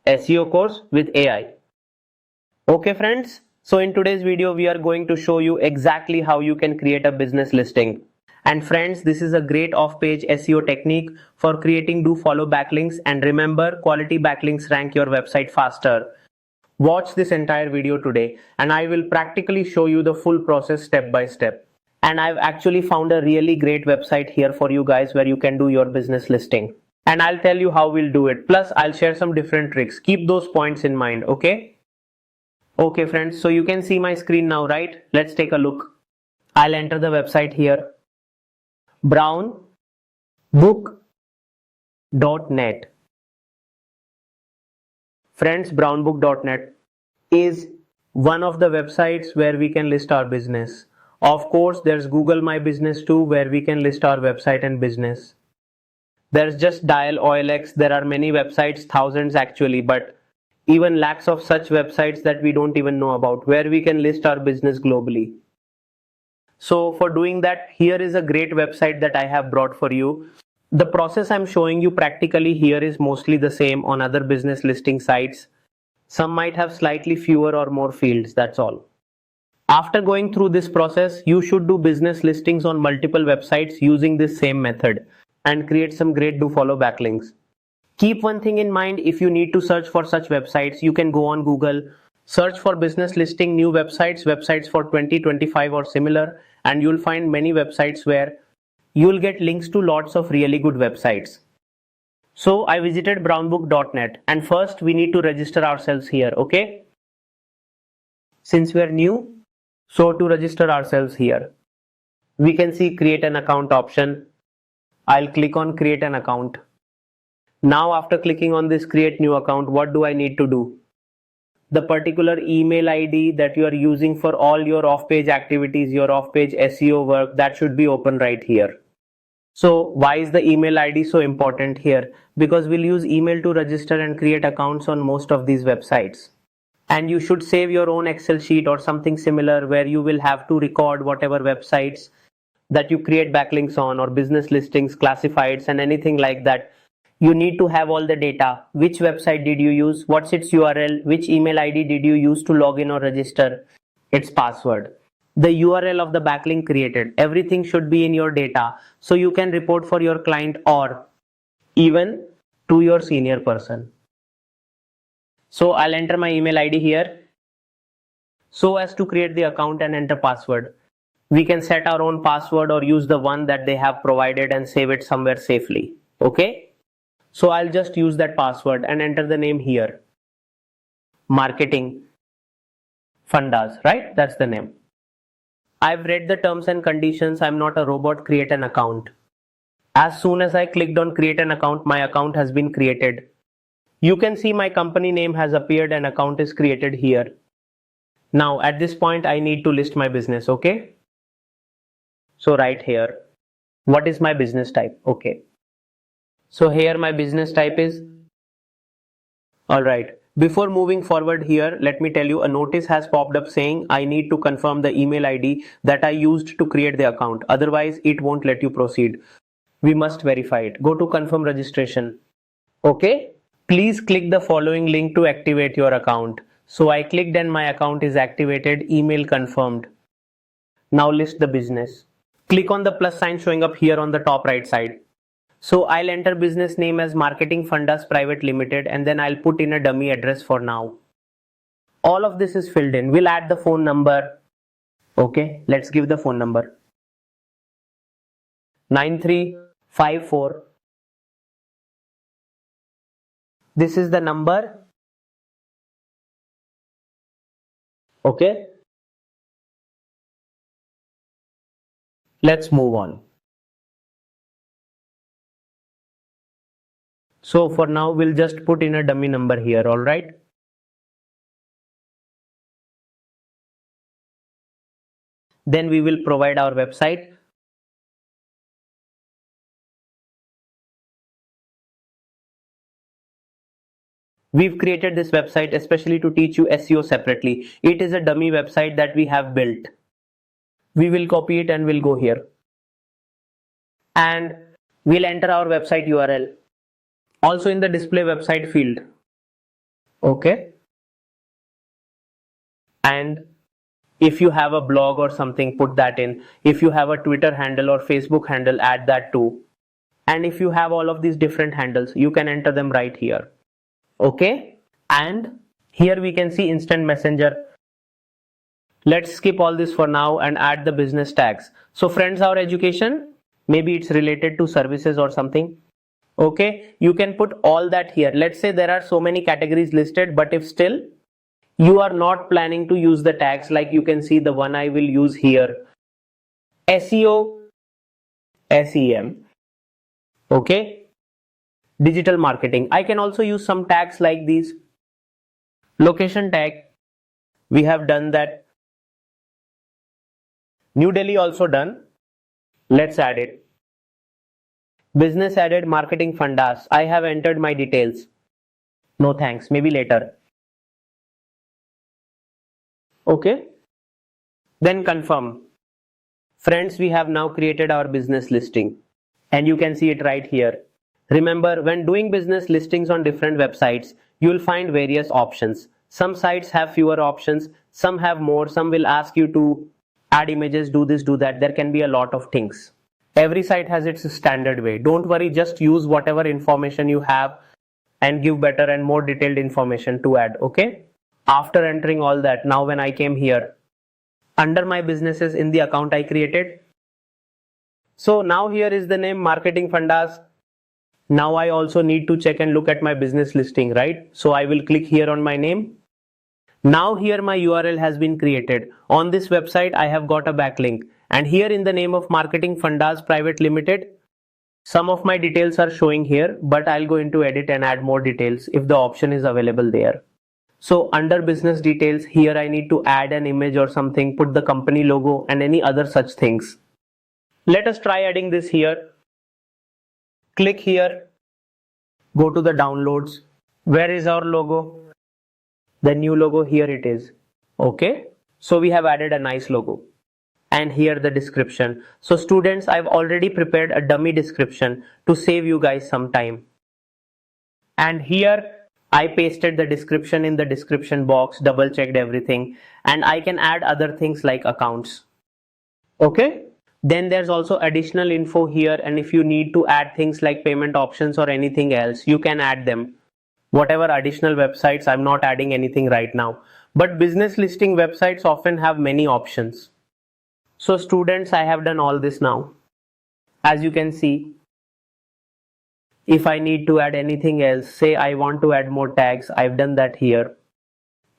SEO course with AI. Okay friends, so in today's video we are going to show you exactly how you can create a business listing. And friends, this is a great off-page SEO technique for creating do-follow backlinks, and remember, quality backlinks rank your website faster. Watch this entire video today and I will practically show you the full process step by step. And I've actually found a really great website here for you guys where you can do your business listing. And I'll tell you how we'll do it. Plus, I'll share some different tricks. Keep those points in mind, okay? Okay friends, so you can see my screen now, right? Let's take a look. I'll enter the website here. brownbook.net. Friends, brownbook.net is one of the websites where we can list our business. Of course, there's Google My Business too, where we can list our website and business. There's just Dial OLX. There are many websites, thousands actually, but even lakhs of such websites that we don't even know about, where we can list our business globally. So for doing that, here is a great website that I have brought for you. The process I'm showing you practically here is mostly the same on other business listing sites. Some might have slightly fewer or more fields, that's all. After going through this process, you should do business listings on multiple websites using this same method and create some great do-follow backlinks. Keep one thing in mind: if you need to search for such websites, you can go on Google, search for business listing new websites for 2025 or similar, and you'll find many websites where you'll get links to lots of really good websites. So I visited brownbook.net, and first we need to register ourselves here, okay? Since we're new, so to register ourselves here, we can see create an account option. I'll click on create an account. Now after clicking on this create new account, what do I need to do? The particular email ID that you are using for all your off-page activities, your off-page SEO work, that should be open right here. So why is the email ID so important here? Because we'll use email to register and create accounts on most of these websites. And you should save your own Excel sheet or something similar where you will have to record whatever websites that you create backlinks on, or business listings, classifieds, and anything like that. You need to have all the data. Which website did you use? What's its URL? Which email ID did you use to log in or register? Its password. The URL of the backlink created. Everything should be in your data so you can report for your client or even to your senior person. So I'll enter my email ID here so as to create the account and enter password. We can set our own password or use the one that they have provided and save it somewhere safely. Okay? So I'll just use that password and enter the name here. Marketing Fundas, right? That's the name. I've read the terms and conditions. I'm not a robot. Create an account. As soon as I clicked on create an account, my account has been created. You can see my company name has appeared and account is created here. Now at this point, I need to list my business, okay? So right here, what is my business type? Okay. So here my business type is, alright. Before moving forward here, let me tell you, a notice has popped up saying I need to confirm the email ID that I used to create the account. Otherwise, it won't let you proceed. We must verify it. Go to confirm registration. Okay. Please click the following link to activate your account. So I clicked and my account is activated. Email confirmed. Now list the business. Click on the plus sign showing up here on the top right side. So I'll enter business name as Marketing Fundas Private Limited, and then I'll put in a dummy address for now. All of this is filled in. We'll add the phone number. Okay, let's give the phone number. 9354. This is the number. Okay. Let's move on. So for now, we'll just put in a dummy number here, alright? Then we will provide our website. We've created this website especially to teach you SEO separately. It is a dummy website that we have built. We will copy it and we'll go here. And we'll enter our website URL. Also in the display website field, Okay. And if you have a blog or something, put that in. If you have a Twitter handle or Facebook handle, add that too. And if you have all of these different handles, you can enter them right here. Okay. And here we can see instant messenger. Let's skip all this for now and add the business tags. So friends, our education, maybe it's related to services or something. Okay, you can put all that here. Let's say there are so many categories listed, but if still you are not planning to use the tags, like you can see the one I will use here, SEO, SEM, okay, digital marketing. I can also use some tags like these. Location tag, we have done that. New Delhi also done. Let's add it. Business added, Marketing Fundas. I have entered my details. No thanks, maybe later. Okay. Then confirm. Friends, we have now created our business listing and you can see it right here. Remember, when doing business listings on different websites, you will find various options. Some sites have fewer options, some have more, some will ask you to add images, do this, do that. There can be a lot of things. Every site has its standard way. Don't worry, just use whatever information you have and give better and more detailed information to add, okay? After entering all that, now when I came here, under my businesses in the account I created. So now here is the name Marketing Fundas. Now I also need to check and look at my business listing, right? So I will click here on my name. Now here my URL has been created. On this website I have got a backlink. And here in the name of Marketing Fundas Private Limited, some of my details are showing here, but I'll go into edit and add more details if the option is available there. So under business details, here I need to add an image or something, put the company logo and any other such things. Let us try adding this here. Click here, go to the downloads. Where is our logo? The new logo, here it is. Okay, so we have added a nice logo. And here the description. So students, I've already prepared a dummy description to save you guys some time. And here I pasted the description in the description box, double checked everything, and I can add other things like accounts. Okay. Then there's also additional info here, and if you need to add things like payment options or anything else, you can add them. Whatever additional websites, I'm not adding anything right now. But business listing websites often have many options. So students, I have done all this now. As you can see, if I need to add anything else, say I want to add more tags, I've done that here.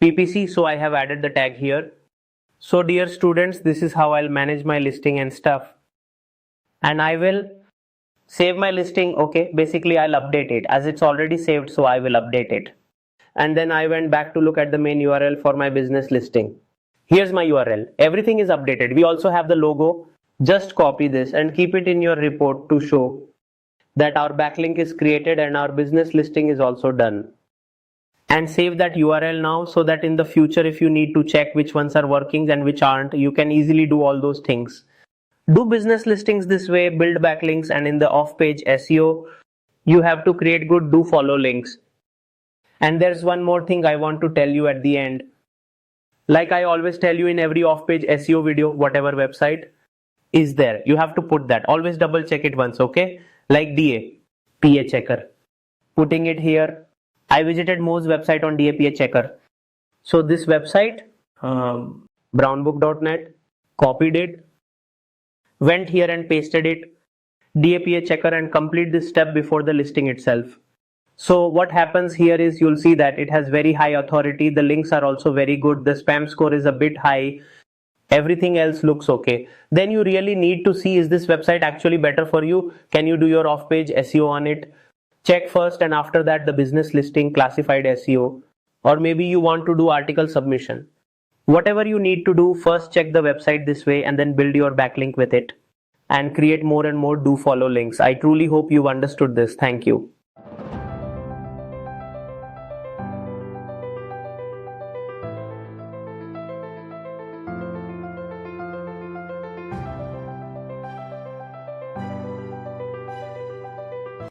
PPC, so I have added the tag here. So dear students, this is how I'll manage my listing and stuff. And I will save my listing. Okay, basically I'll update it as it's already saved, so I will update it. And then I went back to look at the main URL for my business listing. Here's my URL. Everything is updated. We also have the logo. Just copy this and keep it in your report to show that our backlink is created and our business listing is also done. And save that URL now so that in the future, if you need to check which ones are working and which aren't, you can easily do all those things. Do business listings this way, build backlinks, and in the off-page SEO, you have to create good do follow links. And there's one more thing I want to tell you at the end. Like I always tell you in every off-page SEO video, whatever website is there, you have to put that. Always double check it once, okay? Like DA, PA checker. Putting it here. I visited Mo's website on DA PA checker. So this website, brownbook.net, copied it, went here and pasted it, DA PA checker, and complete this step before the listing itself. So what happens here is you'll see that it has very high authority. The links are also very good. The spam score is a bit high. Everything else looks okay. Then you really need to see, is this website actually better for you? Can you do your off-page SEO on it? Check first, and after that the business listing, classified SEO, or maybe you want to do article submission. Whatever you need to do, first check the website this way and then build your backlink with it and create more and more do follow links. I truly hope you've understood this. Thank you.